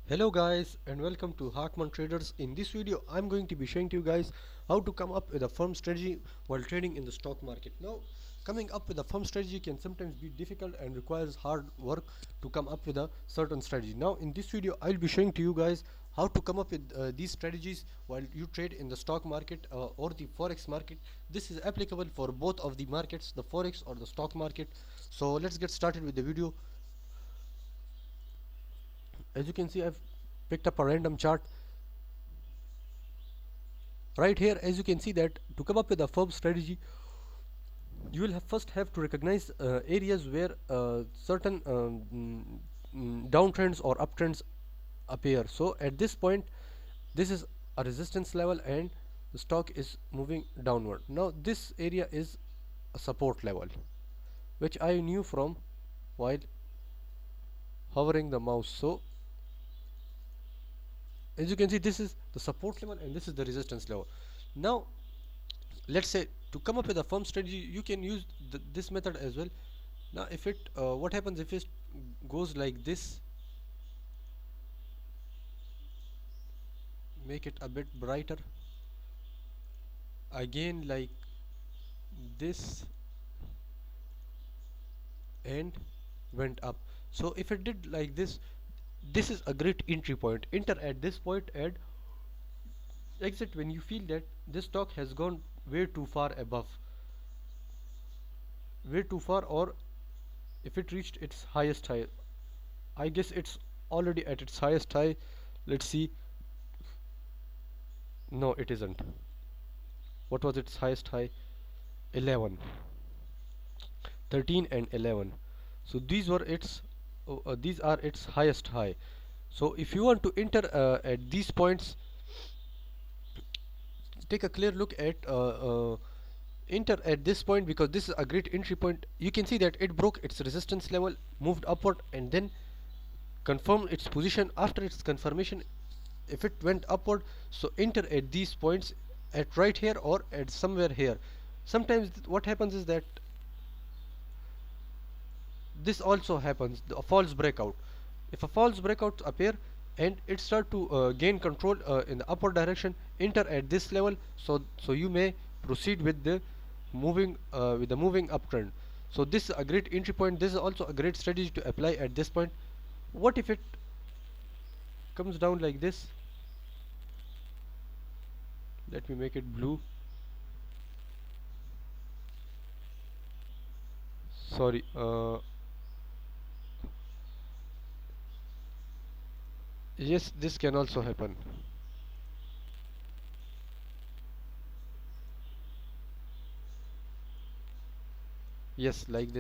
Hello guys and welcome to Hakman Traders. In this video I'm going to be showing to you guys how to come up with a firm strategy while trading in the stock market. Now coming up with a firm strategy can sometimes be difficult and requires hard work to come up with a certain strategy. Now in this video I'll be showing to you guys how to come up with these strategies while you trade in the stock market or the forex market. This is applicable for both of the markets, the forex or the stock market. So let's get started with the video. As you can see, I've picked up a random chart right here. As you can see that to come up with a firm strategy, you will first have to recognize areas where certain downtrends or uptrends appear. So at this point, this is a resistance level and the stock is moving downward. Now this area is a support level, which I knew from while hovering the mouse. So as you can see, this is the support level and this is the resistance level. Now let's say to come up with a firm strategy, you can use this method as well. Now if it what happens if it goes like this, make it a bit brighter, again like this, and went up. So if it did like this, this is a great entry point. Enter at this point and exit when you feel that this stock has gone way too far above, way too far, or if it reached its highest high. I guess it's already at its highest high. Let's see. No, it isn't. What was its highest high? 11, 13 and 11. So these are its highest high. So if you want to enter at these points, take a clear look at enter at this point, because this is a great entry point. You can see that it broke its resistance level, moved upward, and then confirmed its position. After its confirmation, if it went upward, so enter at these points, at right here or at somewhere here. Sometimes what happens is that this also happens, a false breakout. If a false breakout appear and it start to gain control in the upward direction, enter at this level, so you may proceed with the moving uptrend. So this is a great entry point. This is also a great strategy to apply at this point. What if it comes down like this? Let me make it blue. Sorry, yes, this can also happen. Yes, like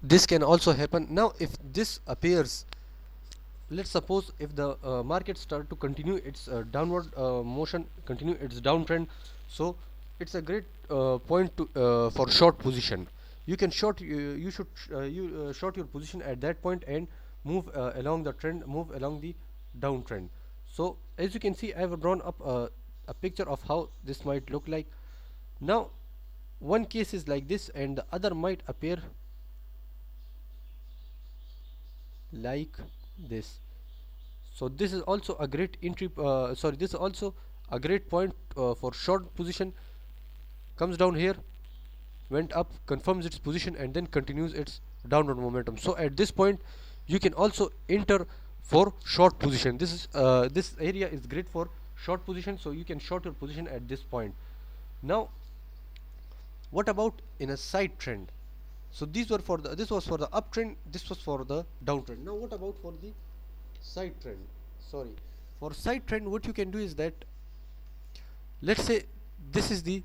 this can also happen. Now if this appears, let's suppose if the market start to continue its downward motion, continue its downtrend, so it's a great point to for short position. You can you should short your position at that point and move along the trend, move along the downtrend. So as you can see, I have drawn up a picture of how this might look like. Now one case is like this and the other might appear like this. So this is also a great entry, sorry, this is also a great point for short position. Comes down here, went up, confirms its position, and then continues its downward momentum. So at this point you can also enter for short position. This area is great for short position, so you can short your position at this point. Now what about in a side trend? So this was for the uptrend, this was for the downtrend. Now what about for the side trend? Sorry, for side trend, what you can do is that, let's say this is the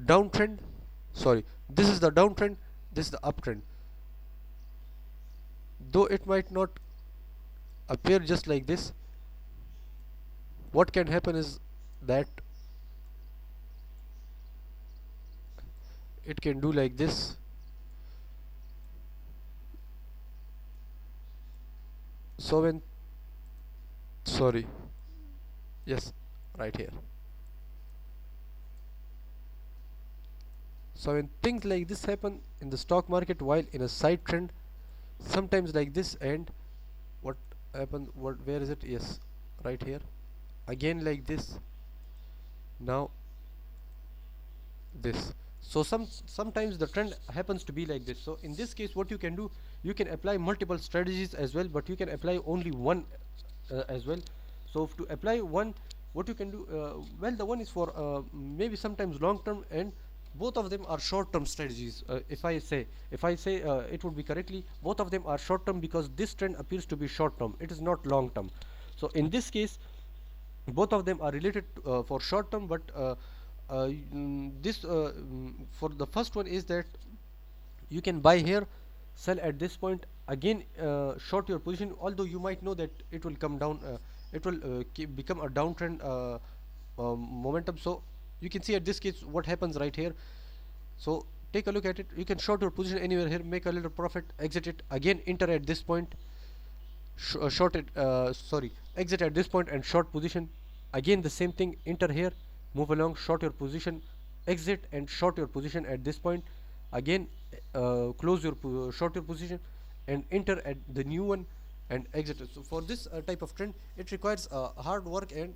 downtrend, sorry, this is the downtrend, this is the uptrend. Though it might not appear just like this, what can happen is that it can do like this. So when, sorry, yes, right here. So when things like this happen in the stock market while in a side trend, sometimes like this, and happen, what, where is it? Yes, right here. Again like this. Now this. So sometimes the trend happens to be like this. So in this case, what you can do, you can apply multiple strategies as well, but you can apply only one as well. So to apply one, what you can do, well, the one is for maybe sometimes long term, and both of them are short term strategies. If I say it would be correctly, both of them are short term, because this trend appears to be short term, it is not long term. So in this case, both of them are related for short term, but this for the first one is that you can buy here, sell at this point, again short your position, although you might know that it will come down, it will become a downtrend momentum. So you can see at this case what happens right here. So take a look at it. You can short your position anywhere here, make a little profit, exit it, again enter at this point, short it, sorry, exit at this point and short position, again the same thing, enter here, move along, short your position, exit and short your position at this point, again close your short your position and enter at the new one and exit it. So for this type of trend, it requires hard work and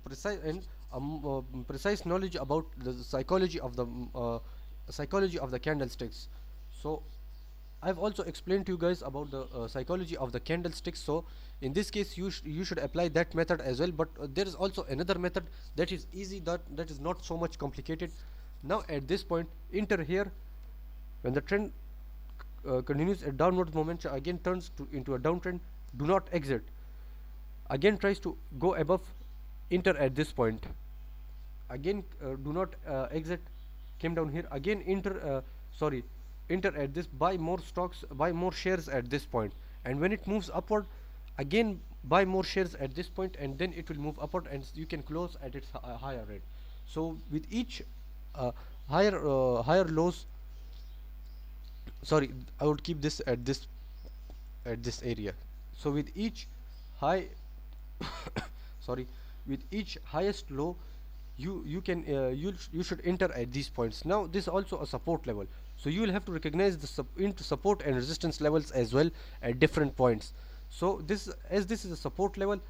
precise and precise knowledge about the psychology of the candlesticks. So I've also explained to you guys about the psychology of the candlesticks. So in this case, you should apply that method as well. But there is also another method that is easy, that is not so much complicated. Now at this point, enter here. When the trend continues a downward momentum, again turns into a downtrend, do not exit. Again tries to go above, enter at this point. Again do not exit, came down here, again enter at this, buy more stocks, buy more shares at this point, and when it moves upward, again buy more shares at this point, and then it will move upward and you can close at its higher rate. So with each higher lows, sorry, I would keep this at this area. So with each high sorry, with each highest low, you can you should enter at these points. Now this is also a support level, so you will have to recognize the support and resistance levels as well at different points. So this is a support level,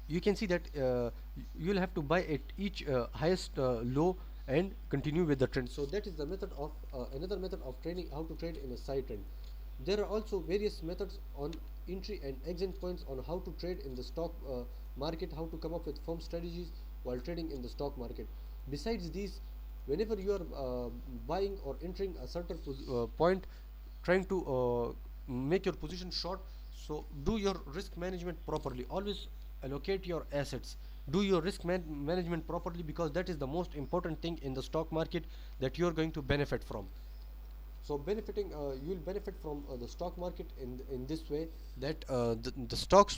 you can see that you will have to buy at each highest low and continue with the trend. So that is the method of another method of trading, how to trade in a side trend. There are also various methods on entry and exit points on how to trade in the stock market, how to come up with firm strategies while trading in the stock market. Besides these, whenever you are buying or entering a certain point, trying to make your position short, so do your risk management properly. Always allocate your assets, do your risk management properly, because that is the most important thing in the stock market that you are going to benefit from. So you will benefit from the stock market in this way, that the stocks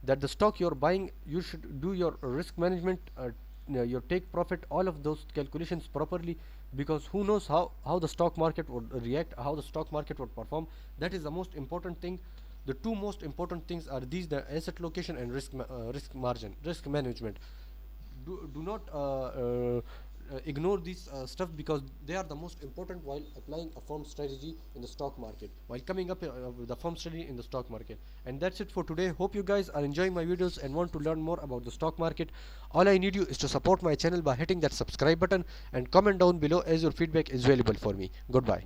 that the stock you're buying, you should do your risk management, your take profit, all of those calculations properly, because who knows how the stock market would react, how the stock market would perform. That is the most important thing. The two most important things are these: the asset location and risk margin, risk management. Do not ignore these stuff, because they are the most important while applying a firm strategy in the stock market, while coming up with a firm strategy in the stock market. And that's it for today. Hope you guys are enjoying my videos and want to learn more about the stock market. All I need you is to support my channel by hitting that subscribe button and comment down below, as your feedback is valuable for me. Goodbye.